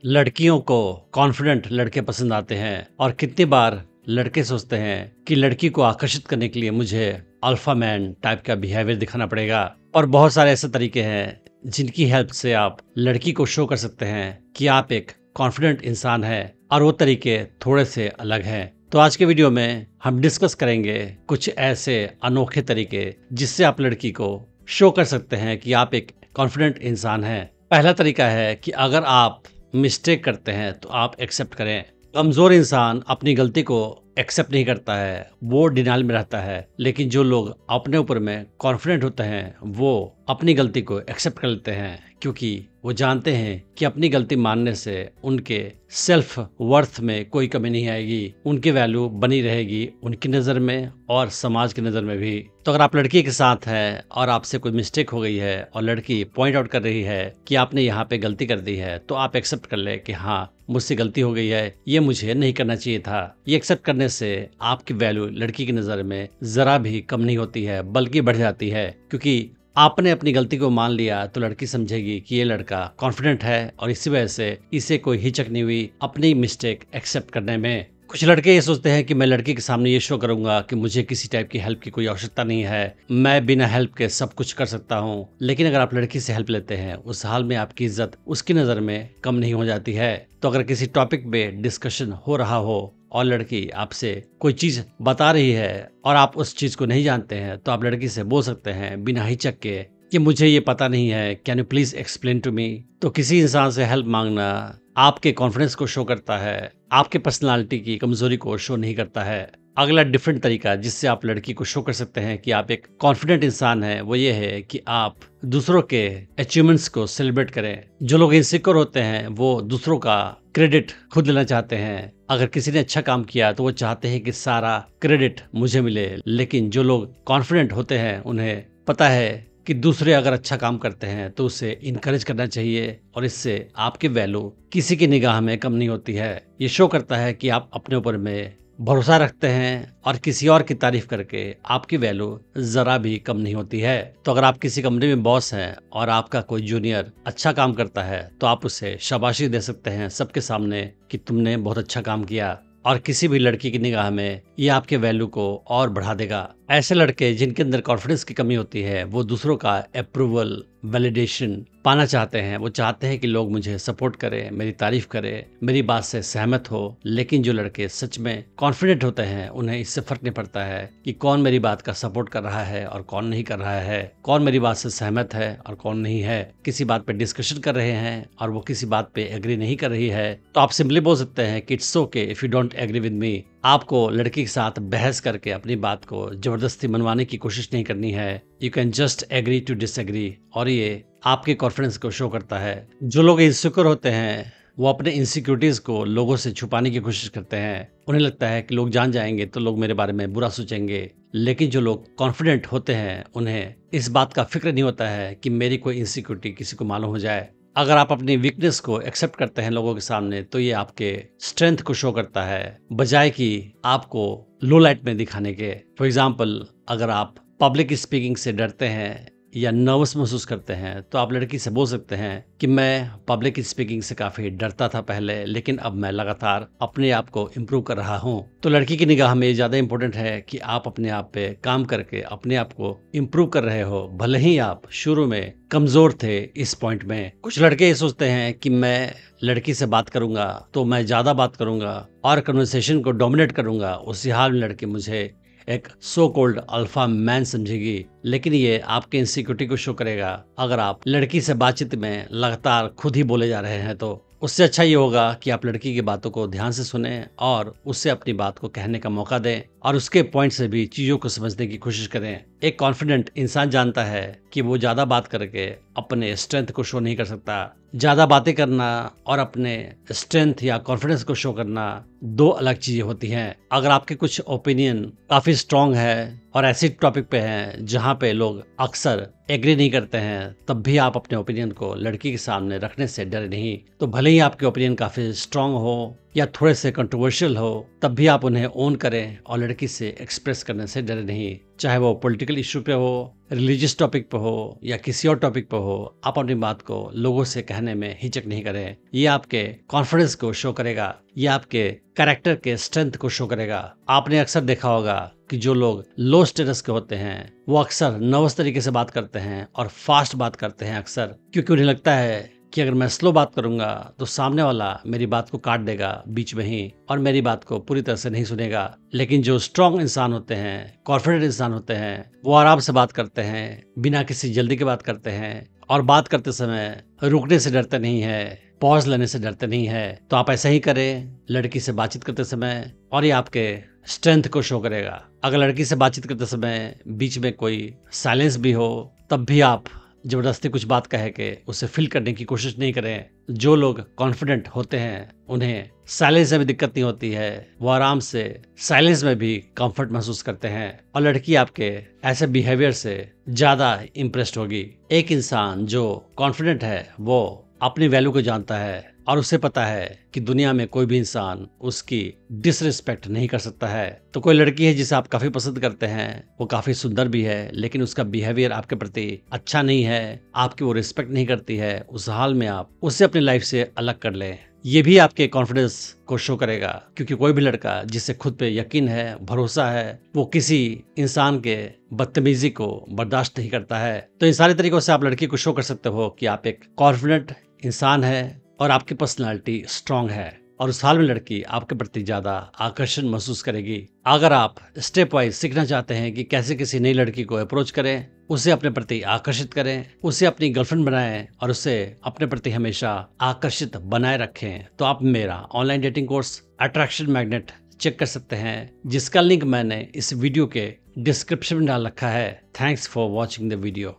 लड़कियों को कॉन्फिडेंट लड़के पसंद आते हैं और कितनी बार लड़के सोचते हैं कि लड़की को आकर्षित करने के लिए मुझे अल्फा मैन टाइप का बिहेवियर दिखाना पड़ेगा। और बहुत सारे ऐसे तरीके हैं जिनकी हेल्प से आप लड़की को शो कर सकते हैं कि आप एक कॉन्फिडेंट इंसान हैं, और वो तरीके थोड़े से अलग हैं। तो आज के वीडियो में हम डिस्कस करेंगे कुछ ऐसे अनोखे तरीके जिससे आप लड़की को शो कर सकते हैं कि आप एक कॉन्फिडेंट इंसान हैं। पहला तरीका है कि अगर आप मिस्टेक करते हैं तो आप एक्सेप्ट करें। कमजोर इंसान अपनी गलती को एक्सेप्ट नहीं करता है, वो डिनाइल में रहता है। लेकिन जो लोग अपने ऊपर में कॉन्फिडेंट होते हैं वो अपनी गलती को एक्सेप्ट कर लेते हैं, क्योंकि वो जानते हैं कि अपनी गलती मानने से उनके सेल्फ वर्थ में कोई कमी नहीं आएगी, उनकी वैल्यू बनी रहेगी उनकी नज़र में और समाज की नज़र में भी। तो अगर आप लड़की के साथ हैं और आपसे कोई मिस्टेक हो गई है और लड़की पॉइंट आउट कर रही है कि आपने यहाँ पे गलती कर दी है, तो आप एक्सेप्ट कर ले कि हाँ मुझसे गलती हो गई है, ये मुझे नहीं करना चाहिए था। ये एक्सेप्ट करने से आपकी वैल्यू लड़की की नज़र में जरा भी कम नहीं होती है, बल्कि बढ़ जाती है। क्योंकि आपने अपनी गलती को मान लिया तो लड़की समझेगी कि ये लड़का कॉन्फिडेंट है और इसी वजह से इसे कोई हिचक नहीं हुई अपनी मिस्टेक एक्सेप्ट करने में। कुछ लड़के ये सोचते हैं कि मैं लड़की के सामने ये शो करूंगा कि मुझे किसी टाइप की हेल्प की कोई आवश्यकता नहीं है, मैं बिना हेल्प के सब कुछ कर सकता हूँ। लेकिन अगर आप लड़की से हेल्प लेते हैं उस हाल में आपकी इज्जत उसकी नज़र में कम नहीं हो जाती है। तो अगर किसी टॉपिक पे डिस्कशन हो रहा हो और लड़की आपसे कोई चीज बता रही है और आप उस चीज को नहीं जानते हैं, तो आप लड़की से बोल सकते हैं बिना हिचक के कि मुझे ये पता नहीं है, can you please explain to me. तो किसी इंसान से हेल्प मांगना आपके कॉन्फिडेंस को शो करता है, आपके पर्सनालिटी की कमजोरी को शो नहीं करता है। अगला डिफरेंट तरीका जिससे आप लड़की को शो कर सकते हैं कि आप एक कॉन्फिडेंट इंसान हैं, वो ये है कि आप दूसरों के अचीवमेंट्स को सेलिब्रेट करें। जो लोग इनसिक्योर होते हैं वो दूसरों का क्रेडिट खुद लेना चाहते हैं। अगर किसी ने अच्छा काम किया तो वो चाहते हैं कि सारा क्रेडिट मुझे मिले। लेकिन जो लोग कॉन्फिडेंट होते हैं उन्हें पता है कि दूसरे अगर अच्छा काम करते हैं तो उसे इनकरेज करना चाहिए, और इससे आपकी वैल्यू किसी की निगाह में कम नहीं होती है। ये शो करता है कि आप अपने ऊपर में भरोसा रखते हैं और किसी और की तारीफ करके आपकी वैल्यू जरा भी कम नहीं होती है। तो अगर आप किसी कंपनी में बॉस हैं और आपका कोई जूनियर अच्छा काम करता है तो आप उसे शाबाशी दे सकते हैं सबके सामने कि तुमने बहुत अच्छा काम किया, और किसी भी लड़की की निगाह में ये आपके वैल्यू को और बढ़ा देगा। ऐसे लड़के जिनके अंदर कॉन्फिडेंस की कमी होती है वो दूसरों का अप्रूवल, वैलिडेशन पाना चाहते हैं। वो चाहते हैं कि लोग मुझे सपोर्ट करें, मेरी तारीफ करें, मेरी बात से सहमत हो। लेकिन जो लड़के सच में कॉन्फिडेंट होते हैं उन्हें इससे फर्क नहीं पड़ता है कि कौन मेरी बात का सपोर्ट कर रहा है और कौन नहीं कर रहा है, कौन मेरी बात से सहमत है और कौन नहीं है। किसी बात पे डिस्कशन कर रहे हैं और वो किसी बात पे एग्री नहीं कर रही है, तो आप सिंपली बोल सकते हैं कि it's okay if you don't agree with me. आपको लड़की के साथ बहस करके अपनी बात को जबरदस्ती मनवाने की कोशिश नहीं करनी है। You can just agree to disagree, और ये आपके कॉन्फिडेंस को शो करता है। जो लोग इनसिक्योर होते हैं वो अपने इनसिक्योरिटीज को लोगों से छुपाने की कोशिश करते हैं। उन्हें लगता है कि लोग जान जाएंगे तो लोग मेरे बारे में बुरा सोचेंगे। लेकिन जो लोग कॉन्फिडेंट होते हैं उन्हें इस बात का फिक्र नहीं होता है कि मेरी कोई इनसिक्योरिटी किसी को मालूम हो जाए। अगर आप अपनी वीकनेस को एक्सेप्ट करते हैं लोगों के सामने तो ये आपके स्ट्रेंथ को शो करता है, बजाय कि आपको लो लाइट में दिखाने के। फॉर एग्जाम्पल, अगर आप पब्लिक स्पीकिंग से डरते हैं या नर्वस महसूस करते हैं तो आप लड़की से बोल सकते हैं कि मैं पब्लिक स्पीकिंग से काफी डरता था पहले, लेकिन अब मैं लगातार अपने आप को इम्प्रूव कर रहा हूँ। तो लड़की की निगाह में ज्यादा इंपॉर्टेंट है कि आप अपने आप पे काम करके अपने आप को इम्प्रूव कर रहे हो, भले ही आप शुरू में कमजोर थे इस पॉइंट में। कुछ लड़के ये सोचते हैं कि मैं लड़की से बात करूंगा तो मैं ज्यादा बात करूंगा और कन्वर्सेशन को डोमिनेट करूंगा, उसी हाल में लड़की मुझे एक सो कॉल्ड अल्फा मैन समझेगी। लेकिन ये आपके इनसिक्योरिटी को शो करेगा। अगर आप लड़की से बातचीत में लगातार खुद ही बोले जा रहे हैं तो उससे अच्छा ये होगा कि आप लड़की की बातों को ध्यान से सुने और उससे अपनी बात को कहने का मौका दें और उसके पॉइंट से भी चीजों को समझने की कोशिश करें। एक कॉन्फिडेंट इंसान जानता है कि वो ज्यादा बात करके अपने स्ट्रेंथ को शो नहीं कर सकता। ज्यादा बातें करना और अपने स्ट्रेंथ या कॉन्फिडेंस को शो करना दो अलग चीजें होती हैं। अगर आपके कुछ ओपिनियन काफी स्ट्रांग है और ऐसी टॉपिक पे हैं जहां पे लोग अक्सर एग्री नहीं करते हैं, तब भी आप अपने ओपिनियन को लड़की के सामने रखने से डरे नहीं। तो भले ही आपके ओपिनियन काफी स्ट्रांग हो या थोड़े से कंट्रोवर्शियल हो, तब भी आप उन्हें ओन करें और लड़की से एक्सप्रेस करने से डरे नहीं। चाहे वो पॉलिटिकल इशू पे हो, रिलीजियस टॉपिक पे हो या किसी और टॉपिक पे हो, आप अपनी बात को लोगों से कहने में हिचक नहीं करें। ये आपके कॉन्फिडेंस को शो करेगा, ये आपके कैरेक्टर के स्ट्रेंथ को शो करेगा। आपने अक्सर देखा होगा कि जो लोग लो स्टेटस के होते हैं वो अक्सर नर्वस तरीके से बात करते हैं और फास्ट बात करते हैं अक्सर, क्योंकि उन्हें लगता है कि अगर मैं स्लो बात करूंगा तो सामने वाला मेरी बात को काट देगा बीच में ही और मेरी बात को पूरी तरह से नहीं सुनेगा। लेकिन जो स्ट्रांग इंसान होते हैं, कॉन्फिडेंट इंसान होते हैं, वो आराम से बात करते हैं, बिना किसी जल्दी के बात करते हैं और बात करते समय रुकने से डरते नहीं है, पॉज लेने से डरते नहीं है। तो आप ऐसा ही करें लड़की से बातचीत करते समय और ये आपके स्ट्रेंथ को शो करेगा। अगर लड़की से बातचीत करते समय बीच में कोई साइलेंस भी हो तब भी आप जबरदस्ती कुछ बात कह के उसे फिल करने की कोशिश नहीं करें। जो लोग कॉन्फिडेंट होते हैं उन्हें साइलेंस में भी दिक्कत नहीं होती है, वो आराम से साइलेंस में भी कंफर्ट महसूस करते हैं और लड़की आपके ऐसे बिहेवियर से ज्यादा इम्प्रेस्ड होगी। एक इंसान जो कॉन्फिडेंट है वो अपनी वैल्यू को जानता है और उसे पता है कि दुनिया में कोई भी इंसान उसकी डिसरिस्पेक्ट नहीं कर सकता है। तो कोई लड़की है जिसे आप काफी पसंद करते हैं, वो काफी सुंदर भी है लेकिन उसका बिहेवियर आपके प्रति अच्छा नहीं है, आपकी वो रिस्पेक्ट नहीं करती है, उस हाल में आप उसे अपनी लाइफ से अलग कर लें। ये भी आपके कॉन्फिडेंस को शो करेगा, क्योंकि कोई भी लड़का जिसे खुद पे यकीन है, भरोसा है, वो किसी इंसान के बदतमीजी को बर्दाश्त नहीं करता है। तो इन सारे तरीकों से आप लड़की को शो कर सकते हो कि आप एक कॉन्फिडेंट इंसान है और आपकी पर्सनालिटी स्ट्रांग है और उस हाल में लड़की आपके प्रति ज्यादा आकर्षण महसूस करेगी। अगर आप स्टेप वाइज सीखना चाहते हैं कि कैसे किसी नई लड़की को अप्रोच करें, उसे अपने प्रति आकर्षित करें, उसे अपनी गर्लफ्रेंड बनाएं और उसे अपने प्रति हमेशा आकर्षित बनाए रखें, तो आप मेरा online dating course attraction magnet check कर सकते हैं, जिसका लिंक मैंने इस वीडियो के डिस्क्रिप्शन में डाल रखा है। Thanks for watching the video.